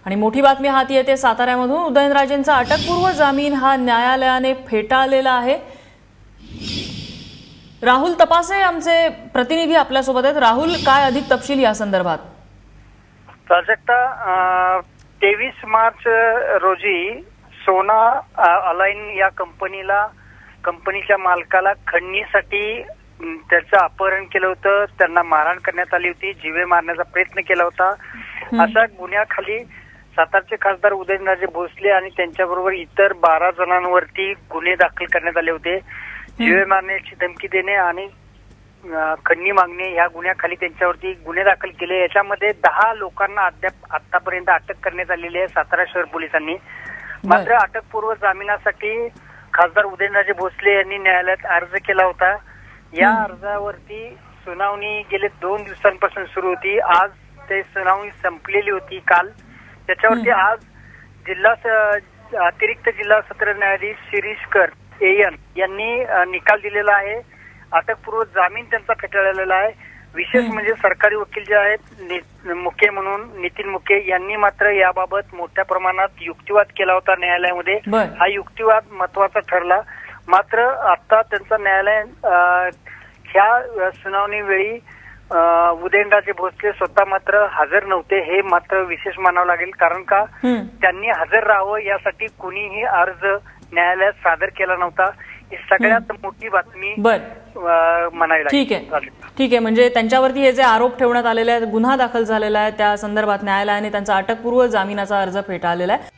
आणि मोठी बातमी हाती येते साताऱ्यामधून। उदयनराजेंचा अटकपूर्व जामीन हा न्यायालयाने फेटाळलेला आहे। राहुल तपासे आमचे प्रतिनिधी आपल्या सोबत आहेत। राहुल, काय अधिक तपशील या संदर्भात? प्राजक्ता, 23 मार्च रोजी सोना अलाइन या कंपनीच्या मालकाला खंडणीसाठी त्याचं अपहरण केलं होतं, त्यांना मारहाण करण्यात आली होती, जीवे मारण्याचा प्रयत्न केला होता। अशा गुन्ह्याखाली सातारचे खासदार उदयनराजे भोसले आणि त्यांच्याबरोबर इतर 12 जणांवरती गुन्हे दाखल करण्यात आले होते। जीवे मारण्याची धमकी देणे आणि खंडणी मागणे या गुन्ह्याखाली त्यांच्यावरती गुन्हे दाखल केले। याच्यामध्ये 10 लोकांना आतापर्यंत अटक करण्यात आलेली आहे सातारा शहर पोलिसांनी। मात्र अटकपूर्व जामिनासाठी खासदार उदयनराजे भोसले यांनी न्यायालयात अर्ज केला होता। या अर्जावरती सुनावणी गेले 2 दिवसांपासून सुरू होती। आज ते सुनावणी संपलेली होती काल। त्याच्यावरती आज अतिरिक्त जिल्हा सत्र न्यायाधीश शिरीषकर एएन यांनी निकाल दिलेला आहे। अटकपूर्व जामीन त्यांचा फेटाळलेला आहे। विशेष म्हणजे सरकारी वकील जे आहेत मुके म्हणून नितीन मुके यांनी मात्र याबाबत मोठ्या प्रमाणात युक्तिवाद केला होता न्यायालयामध्ये। हा युक्तिवाद महत्वाचा ठरला। मात्र आता त्यांचा न्यायालय ह्या सुनावणी वेळी उदयनराजे भोसले स्वतः मात्र हजर नव्हते, हे मात्र विशेष मानावं लागेल। कारण का त्यांनी हजर राहावं यासाठी कुणीही अर्ज न्यायालयात सादर केला नव्हता। ही सगळ्यात मोठी बातमी म्हणायला। ठीक आहे, म्हणजे त्यांच्यावरती हे जे आरोप ठेवण्यात आलेले आहेत, गुन्हा दाखल झालेला आहे, त्या संदर्भात न्यायालयाने त्यांचा अटकपूर्व जामिनाचा अर्ज फेटाळलेला आहे।